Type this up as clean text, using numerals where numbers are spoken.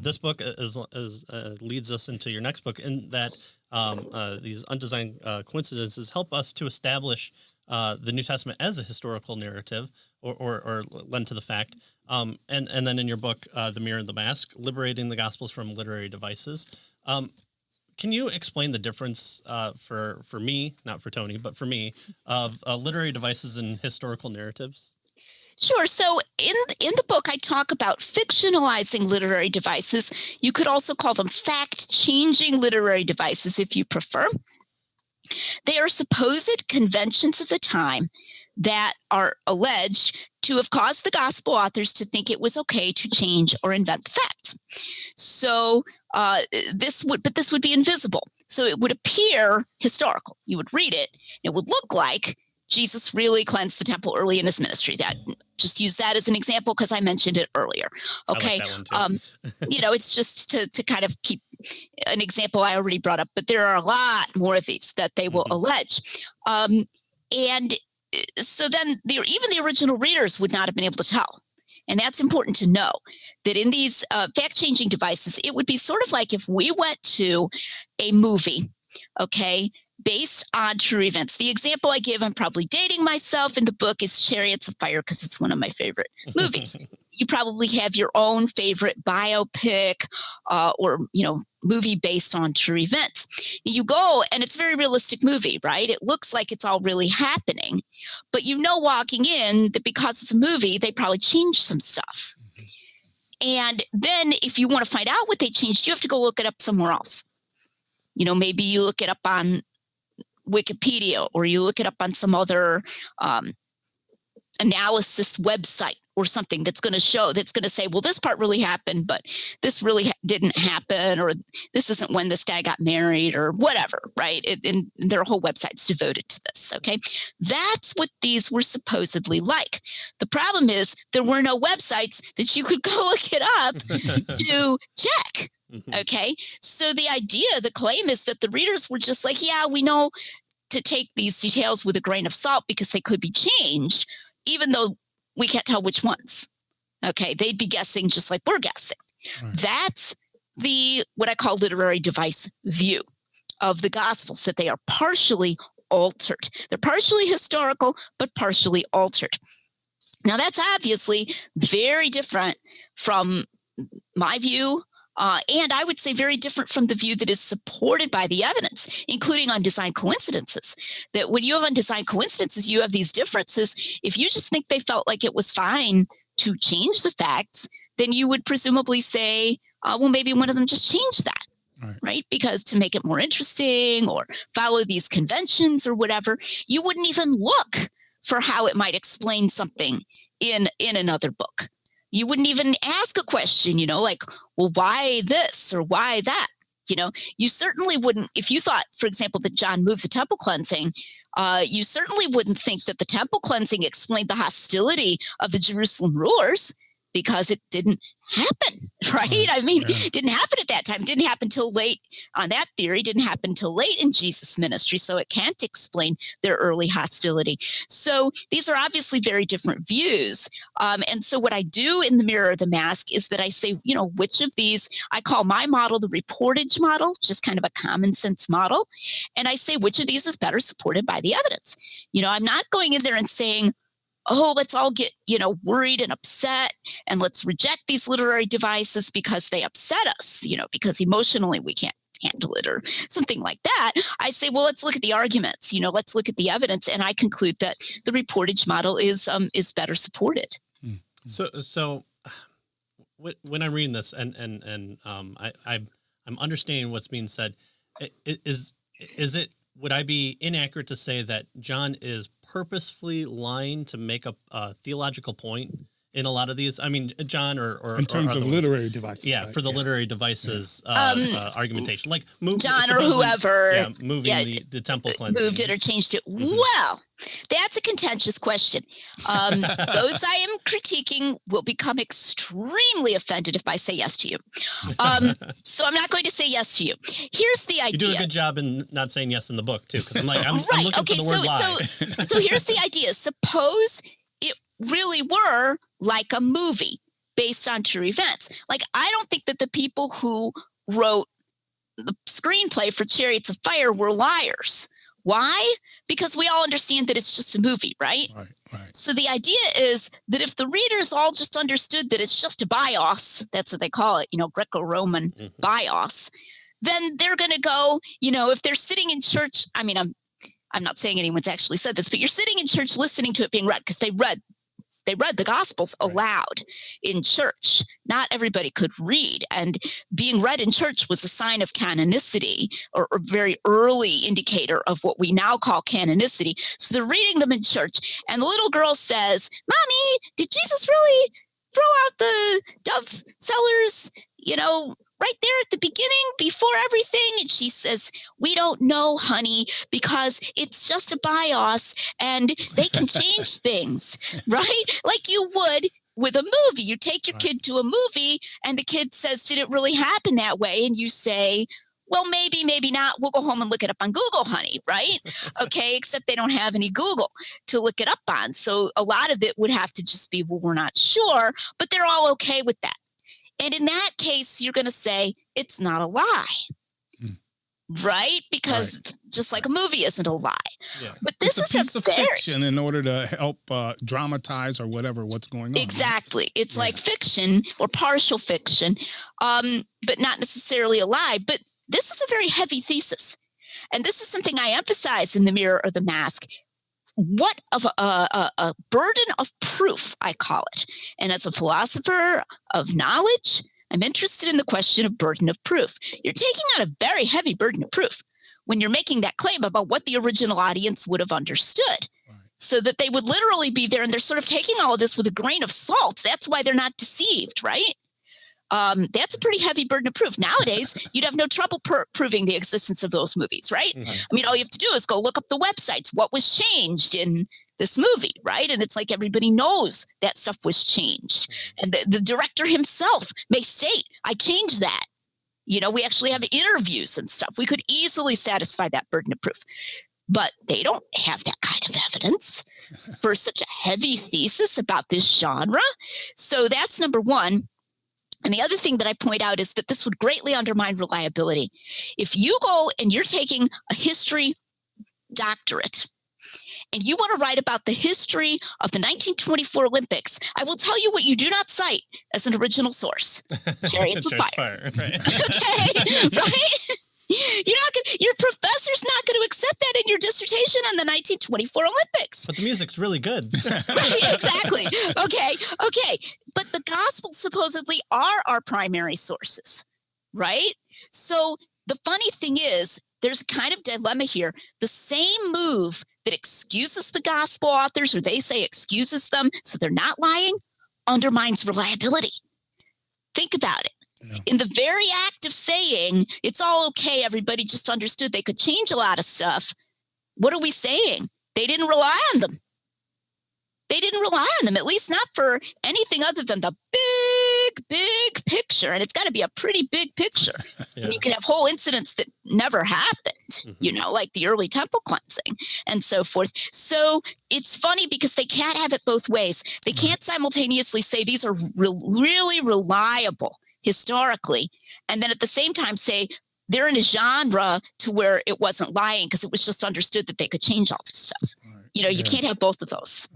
this book leads us into your next book, in that these undesigned coincidences help us to establish the New Testament as a historical narrative, or lend to the fact. And then in your book, The Mirror and the Mask, Liberating the Gospels from Literary Devices. Can you explain the difference for me, not for Tony, but for me, of literary devices and historical narratives? Sure. So in the book, I talk about fictionalizing literary devices. You could also call them fact-changing literary devices if you prefer. They are supposed conventions of the time that are alleged to have caused the gospel authors to think it was okay to change or invent the facts. So this would be invisible. So it would appear historical. You would read it, and it would look like Jesus really cleansed the temple early in his ministry. That, just use that as an example because I mentioned it earlier. Okay. I like that one too. It's just to kind of keep an example I already brought up, but there are a lot more of these that they will allege. And so then even the original readers would not have been able to tell. And that's important to know, that in these fact-changing devices, it would be sort of like if we went to a movie, okay, based on true events. The example I give, I'm probably dating myself in the book, is Chariots of Fire, because it's one of my favorite movies. You probably have your own favorite biopic or movie based on true events. You go, and it's a very realistic movie, right? It looks like it's all really happening. But walking in that because it's a movie, they probably changed some stuff. And then if you want to find out what they changed, you have to go look it up somewhere else. Maybe you look it up on Wikipedia, or you look it up on some other analysis website or something that's going to say, well, this part really happened, but this really didn't happen, or this isn't when this guy got married, or whatever, right? And there are whole websites devoted to this, okay? That's what these were supposedly like. The problem is there were no websites that you could go look it up to check. Okay. So the claim is that the readers were just like, yeah, we know to take these details with a grain of salt because they could be changed, even though we can't tell which ones. Okay. They'd be guessing just like we're guessing. Right. That's what I call literary device view of the Gospels, that they are partially altered. They're partially historical, but partially altered. Now, that's obviously very different from my view, and I would say very different from the view that is supported by the evidence, including undesigned coincidences. That when you have undesigned coincidences, you have these differences. If you just think they felt like it was fine to change the facts, then you would presumably say, well, maybe one of them just changed that, right? Because to make it more interesting or follow these conventions or whatever, you wouldn't even look for how it might explain something in another book. You wouldn't even ask a question, like, well, why this or why that? You certainly wouldn't, if you thought, for example, that John moved the temple cleansing, you certainly wouldn't think that the temple cleansing explained the hostility of the Jerusalem rulers, because it didn't happen, right? It didn't happen at that time. It didn't happen till late on that theory, didn't happen till late in Jesus' ministry. So it can't explain their early hostility. So these are obviously very different views. And so what I do in The Mirror or the Mask is that I say, which of these, I call my model the reportage model, just kind of a common sense model. And I say, which of these is better supported by the evidence? I'm not going in there and saying, oh, let's all get, worried and upset, and let's reject these literary devices because they upset us, because emotionally we can't handle it or something like that. I say, well, let's look at the arguments, let's look at the evidence. And I conclude that the reportage model is better supported. So when I'm reading this and I'm understanding what's being said, would I be inaccurate to say that John is purposefully lying to make a theological point in a lot of these? I mean, John or in terms of literary devices. Yeah, right? For the literary devices argumentation. Like John or whoever moving the temple cleansing. Moved it or changed it. Mm-hmm. Well, that's a contentious question. Those I am critiquing will become extremely offended if I say yes to you. So I'm not going to say yes to you. Here's the idea. You do a good job in not saying yes in the book, too, because I'm looking for the word lie. So here's the idea. Suppose it really were like a movie, based on true events. Like, I don't think that the people who wrote the screenplay for Chariots of Fire were liars. Why? Because we all understand that it's just a movie, right? Right. So the idea is that if the readers all just understood that it's just a bios, that's what they call it, Greco-Roman bios, then they're going to go, if they're sitting in church, I mean, I'm not saying anyone's actually said this, but you're sitting in church listening to it being read because they read the Gospels aloud in church. Not everybody could read, and being read in church was a sign of canonicity, or a very early indicator of what we now call canonicity. So they're reading them in church, and the little girl says, "Mommy, did Jesus really throw out the dove sellers, right there at the beginning before everything?" And she says, "We don't know, honey, because it's just a bios and they can change things," right? Like you would with a movie. You take your kid to a movie and the kid says, "Did it really happen that way?" And you say, "Well, maybe, maybe not. We'll go home and look it up on Google, honey," right? Okay, except they don't have any Google to look it up on. So a lot of it would have to just be, well, we're not sure, but they're all okay with that. And in that case, you're going to say it's not a lie, right? Because just like a movie isn't a lie. Yeah. But this is a piece of fiction in order to help dramatize or whatever what's going on. Exactly. Right? It's like fiction or partial fiction, but not necessarily a lie. But this is a very heavy thesis. And this is something I emphasize in The Mirror or the Mask. What of a burden of proof, I call it. And as a philosopher of knowledge, I'm interested in the question of burden of proof. You're taking on a very heavy burden of proof when you're making that claim about what the original audience would have understood. Right. So that they would literally be there, and they're sort of taking all of this with a grain of salt. That's why they're not deceived, right? That's a pretty heavy burden of proof. Nowadays, you'd have no trouble proving the existence of those movies, right? Mm-hmm. I mean, all you have to do is go look up the websites. What was changed in this movie, right? And it's like everybody knows that stuff was changed. And the director himself may state, "I changed that." We actually have interviews and stuff. We could easily satisfy that burden of proof. But they don't have that kind of evidence for such a heavy thesis about this genre. So that's number one. And the other thing that I point out is that this would greatly undermine reliability. If you go and you're taking a history doctorate and you want to write about the history of the 1924 Olympics, I will tell you what you do not cite as an original source: Chariots of Fire. Right? Okay, right? Your professor's not going to accept that in your dissertation on the 1924 Olympics. But the music's really good. Right, exactly. Okay. But the Gospels supposedly are our primary sources, right? So the funny thing is, there's a kind of dilemma here. The same move that excuses the Gospel authors, or they say excuses them so they're not lying, undermines reliability. Think about it. Yeah. In the very act of saying, it's all okay, everybody just understood they could change a lot of stuff, what are we saying? They didn't rely on them. They didn't rely on them, at least not for anything other than the big picture. And it's got to be a pretty big picture. Yeah. And you can have whole incidents that never happened, like the early temple cleansing and so forth. So it's funny because they can't have it both ways. They can't simultaneously say these are really reliable historically, and then at the same time say they're in a genre to where it wasn't lying because it was just understood that they could change all this stuff. Right. You can't have both of those.